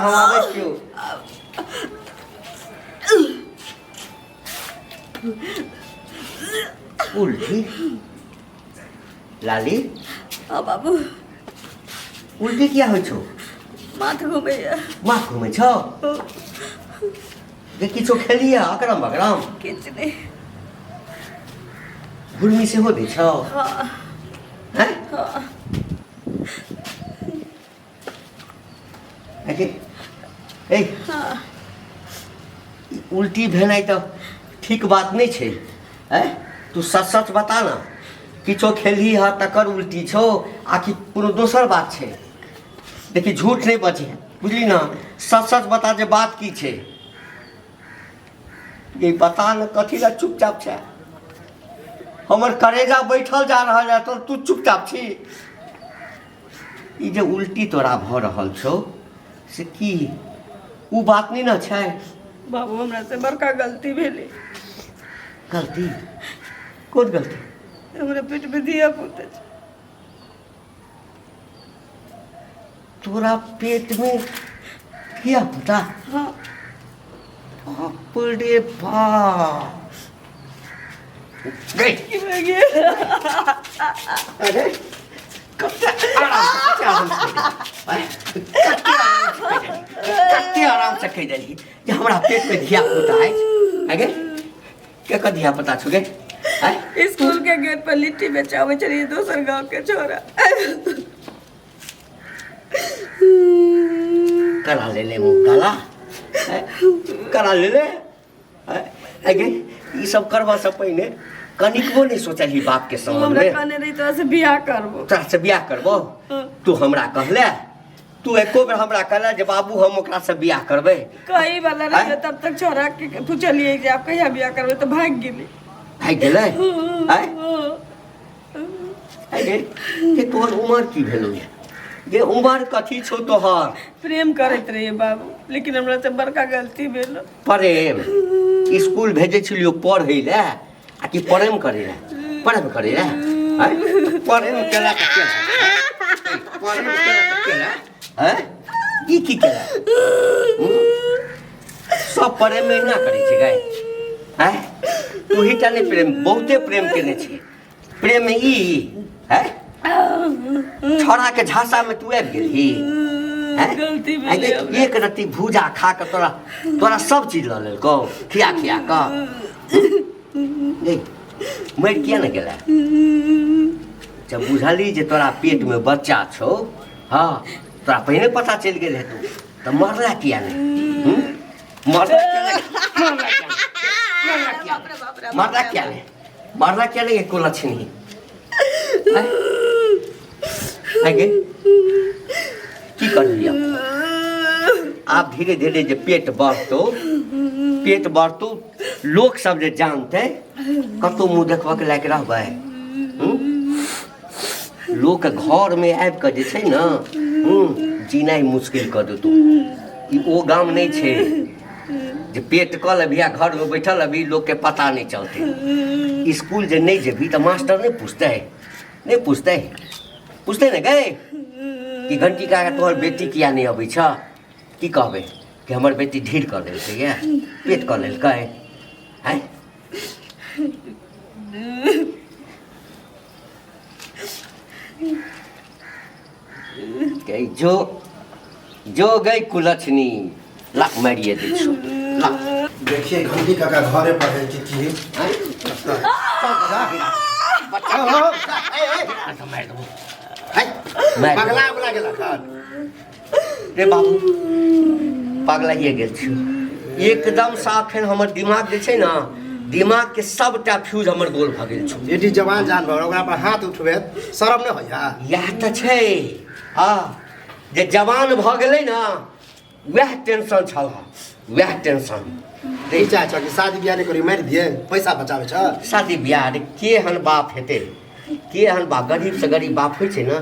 हम आवे छियो। उल्टी लाली हाँ बाबू उल्टी किया हो छो? माथ घूमैया। माथ घूमे छो? देखी छो खेलिया अकरम बकरम किछ नहीं। घुर्मी से हो दे छो? हाँ हैं? हाँ अगे ए हाँ उल्टी भेनाइ तो ठीक बात नहीं छे। हैं? तू सच सच बता ना किछो खेली हा तकर उल्टी छो आकि कोनो दोसर बात छे। देखी झूठ नहीं बची बुझली ना, सच सच बता जे बात की छे। ये बता न कथी ला चुपचाप छे। हमर करेजा बैठल जा रहल है तो तू चुपचाप छी। ई जे उल्टी तोरा भ रहल छो से की उ बात नहीं ना छे? बाबू हमरा से बड़का गलती भेलै। गलती? कौन गलती? हमरा पेट में दिया पुते छै। तोरा पेट में किया पुता? हाँ बाप रे बाप। की भऽ गेल? अरे कते आराम से कह देली कि हमरा पेट में धिया पुता है। आगे के का धिया पुता छुगे? स्कूल के गेट पर लिट्टी बेचावे चली दोसर गांव के छोरा। करा ले ले मुंह काला। करा ले ले। आगे ई सब करवा से पहले कनिकबो नहीं सोचली बाप के संबंध हमरा में। कहने रही तो से बियाह करबो। तोरा से बियाह करबो? तू हमरा कहले? तू एको बेर हमरा कहले जे बाबू हम ओकरा से बियाह करबे? कई वाला रहे तब तक छोरा के पूछलिए कि आप कहिया बियाह करबे तो भाग गेली। भाग गेलै? आय अरे के तोर उम्र की भेलो ये? ये उम्र कथी छो तोहर? प्रेम करैत रहिए बाबू लेकिन हमरा से बड़का गलती भेलो। प्रेम? स्कूल भेजे छिलियो पढ़ै ले आ कि प्रेम करे ले? प्रेम करे ले? आय प्रेम केला के केला? प्रेम केला के केला? हैं? ई की केला? सब प्रेम में ना करे छै गाय। हैं? तू ही टा नहीं प्रेम बहुते प्रेम केने छी। प्रेम में ई है छोरा के झांसा में तू आबि गेलही। गलती भेलै। एक रत्ती भूजा खा के तोरा सब चीज ल लेलको खिया खिया के। मर किया न गेला? जब बुझली जे तोरा पेट में बच्चा छो, हाँ तोरा पहले पता चल गेल हेतु तो मरला किया नहीं? मरला क्या नहीं? मरला क्या नहीं? एको लक्षण ही आगे की कर लिया? आप धीरे धीरे जे पेट बढ़तो लोग सब जे जानते कतो मुँह देखबा के लायक रहबै। लोग के घर में आबि के जे छै ना जीनाइ मुश्किल कर देतौ। ई ओ गाम नहीं छे जे पेट कल अभी घर में बैठल अभी लोग के पता नहीं चलते। स्कूल जे नहीं जेबी तो मास्टर नहीं पूछते ना गए कि घंटी का तोहर बेटी किया नहीं अबै छ? की कहबे कि हमर बेटी ढीर कर देलकै ये पेट कर लेलकै हैं? जो गई कुलछनी लाख मारिए दै छो। देखिए घंटी काका घरे पर है चिट्ठी। पगला वाला गेला खान रे बाबू पगलाइए गेल छियो एकदम साफ है। हमर दिमाग जे छै ना दिमाग के सबटा फ्यूज हमर गोल भ गेल छौ। बेटी जवान जानवर ओकरा पर हाथ उठबे शरम नहीं होइया? यह तो छै हाँ जे जवान भ गेलै ना वह टेंशन छल। वह टेंशन नहीं चाहे छ कि शादी ब्याह नहीं करी मार दिए पैसा बचावे छ। शादी ब्याह रे केहन बाप हेतै? केहन बाप? गरीब से गरीब बाप होइ छै ना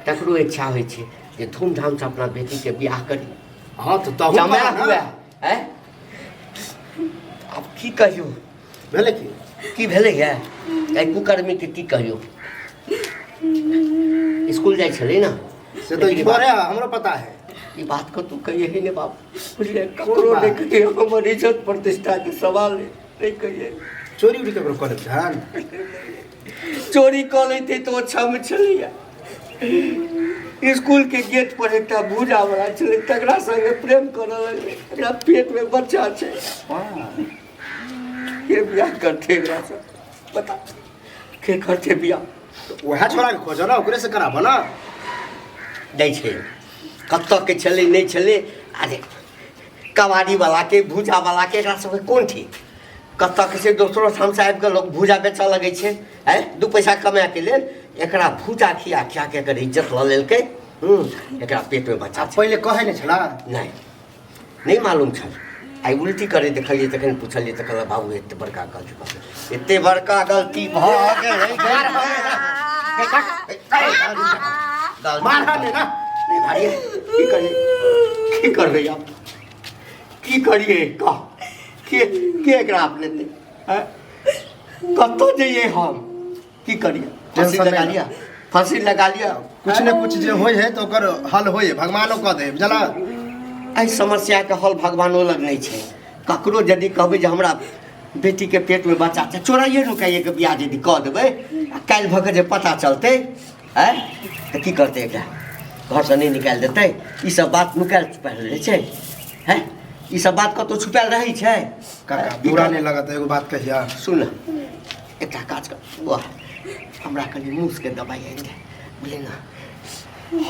तकरो इच्छा होइ छै जे धूमधाम से अपना बेटी के ब्याह करी। हाँ तो तहु जमाया हुआ है। अब की कहियो भेले की भेलै है? कुकर्मी के की कहियो? स्कूल जाय छलै ना से तो बड़े हमरो पता है। ये बात को तू कहिए ही नहीं बाप, बुझले ककरो नहीं कहिए, हमर इज्जत प्रतिष्ठा के सवाल नहीं कहिए। चोरी उरी ककरो कर छन? चोरी कऽ लेते तो छम छलिया। स्कूल के गेट पर एकटा भूजा वाला छलै, तकरा संगे प्रेम करऽ लगलै, एकरा पेट में बच्चा छै। के बियाह करते एकरा से बता, के करते बियाह? वह छोरा के खोज ना, ओकरे से कराबो ना। नहीं छै, कतऽ के छलै नहीं छलै, अरे कबाड़ी वाला के भूजा वाला के एकरा सबके कोन ठीक? कतऽ के से दोसरो ठाम से आबि कऽ लोग भूजा बेचऽ लगै छै, है 2 पैसा कमाए के लेल। एकरा भूजा खिया खिया के एकर इज्जत लऽ लेलकै। एकरा पेट में बच्चा छै। पहले कहे नहीं छला? नहीं मालूम छल। आई उल्टी करे देखलिए तखन पूछलिए त कहलक बाबू एते बड़का गलती भऽ गेल, एते बड़का गलती भऽ गेलै। मारहा नहीं ना? नहीं भाई, की करबे आप? की करिए कह? के एकरा अपने दे? हैं कतऽ जइए हम? की करिए? फांसी लगा लिया, फांसी लगा लिया। कुछ न कुछ जे होय है तो ओकर हल होय, भगवानो कह दे बुझला। एहि समस्या के हल भगवानो लग नहीं छै। ककरो यदि कहबै जे हमरा बेटी के पेट में बच्चा छै, चोराइए नुकाइए के बियाह यदि कह देबै, आ काल्हि भऽ के जे पता चलतै, है तऽ की करतै? एकरा घर से नहीं निकालि देतै? ई सब बात नुकायल छुपायल रहै छै, है ई सब बात कतौ छुपायल रहै छै? काका बुरा नहीं लगत, एगो बात कहिया। सुन एकटा काज कर, वाह हमरा कनी मूस के दवाई आनि दे, बुझले ना?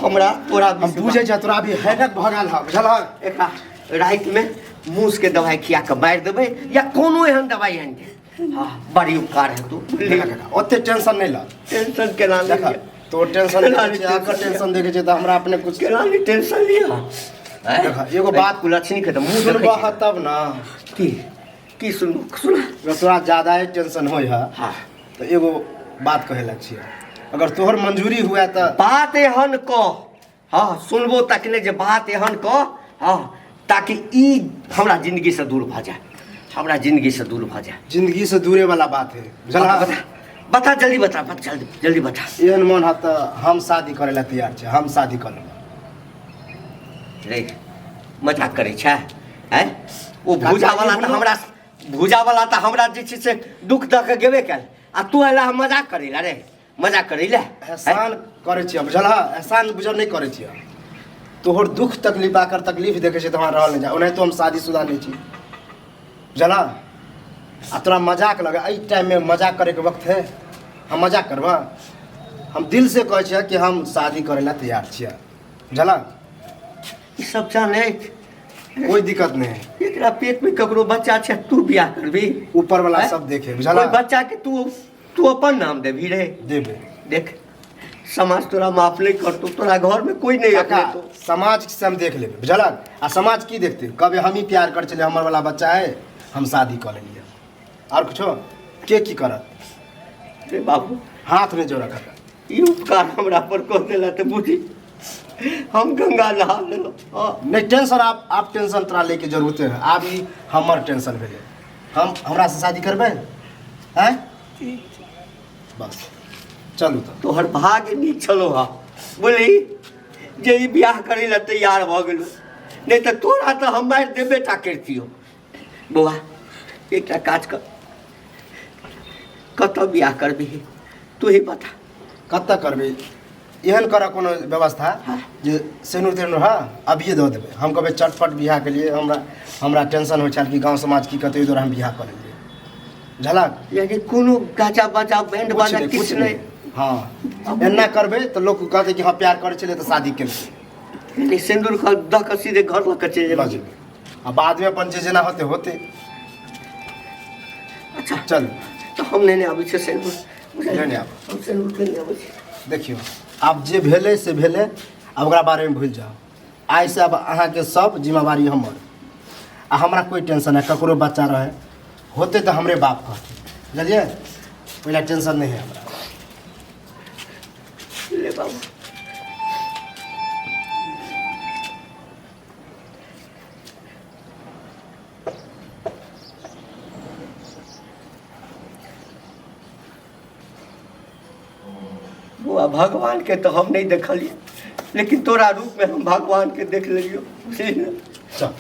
हमरा तोरा हम बुझे छ तोरा अभी हैरत भगाल ह बुझल। एकरा रात में मूस के दवाई खिया के मारि देबै, या कोनो एहन दवाई आनि दे। हाँ बड़ी उपकार है तू। काका ओते टेंशन नहीं ल। टेंशन केना देखा लिया? तो टेंशन आकर टेंशन देखे छ त हमरा अपने कुछ केना नहीं टेंशन लिया? देखा एगो बात कुलक्षणी के त मुंह सुनबह तब ना। की सुना? तोरा ज्यादा ही टेंशन होय है। हाँ तो एगो बात कहे लग छियै, अगर तोहर मंजूरी हुआ तो बात एहन कह। हाँ सुनबो तकने जे बात एहन कह, हाँ ताकि ई हमरा जिंदगी से दूर भ जाए, हमरा जिंदगी से दूर भ जाए। जिंदगी से दूरे वाला बात है बुझला। बता जल्दी बता, जल्दी बता। एहन मन है तो हम शादी करे ला तैयार छे, हम शादी कर लेब। रे मजाक करे छै? हैं ओ भूजा वाला त हमरा, भूजा वाला त हमरा जे छै से दुख द के गेबे कैल, आ तू एला मजाक करै ला? रे मजाक करै ला? एहसान करे छियै बुझला, एहसान बुझल नहीं करे छियै। तोहर दुख तकलीफ आकर तकलीफ देखे छै तो वहाँ रहल नहीं जा, ओनाहि तो हम शादीशुदा नहीं छी बुझला। आ तोरा मजाक लगे, एहि टाइम में मजाक करे के वक्त है? हम मजाक करबा? हम दिल से कहे छियै कि हम शादी करे ला तैयार छियै बुझला। ई सब जाने कोई दिक्कत नहीं है। एकरा पेट में ककरो बच्चा छै, तू बियाह करबी? ऊपर वाला सब देखे बुझला। कोई बच्चा के तू अपन नाम देबी? रे देबे देख समाज तोरा माफ नहीं करतो, तोरा घर में कोई नहीं काका रखतो। समाज से हम देख लेबे बुझला। आ समाज की देखते, कभी हम ही प्यार कर चले, हमर वाला बच्चा है हम शादी कर लेलिए, और कुछो के की करत? रे बाबू हाथ में जोड़ा काका। ई उपकार हमरा पर कह देला त बुझी हम गंगा नहा लेलो। नहीं टेंशन आप टेंशन तोरा लेके जरूरत है, आप ही हमर टेंशन भेले। हम हमरा से शादी करबे हैं? बस चलू तो। तोहर भाग्य नीक छलो हा, बोली जे ई बियाह करे ला तैयार भ गेलो, नहीं तो तोरा तो हम मार देबे टा करतियो। बौआ एकटा काज कर, कतऽ बियाह करबी तू ही बता। कत करबे? एहन कर कोनो व्यवस्था जे सेनुर तेनुर हाँ अभिये दऽ देबै। हम कहबै चटपट बियाह के लिए, हमरा टेंशन होइ छल कि गांव समाज की कहते, इधर हम बियाह कर लेलिए झलक। यानी कोनो गाजा बाजा बैंड बाजा कुछ नहीं। हाँ एना करबे तो लोग कहते कि हाँ प्यार करे चले तो शादी केलकै। यानी सिंदूर का द के सीधे घर लग के चले लऽ जेबै, आ बाद में अपन जे जेना होते होते। अच्छा चल तो हम नहीं आबै छै सिंदूर, लेने आब। हम सिंदूर के नहीं आबै छै। देखियो आब जे भेले से भेले, अब ओकरा बारे में भूल जाओ। आइ से अब अहाँ के सब जिम्मेवारी हमर, आ हमरा कोई टेंशन है। ककरो बच्चा रहे होते तो हमरे बाप कहते बुझलिए, पहले टेंशन नहीं है हमरा। ले बाबू बुआ भगवान के तो हम नहीं देखलिए, लेकिन तोरा रूप में हम भगवान के देख लियो। चल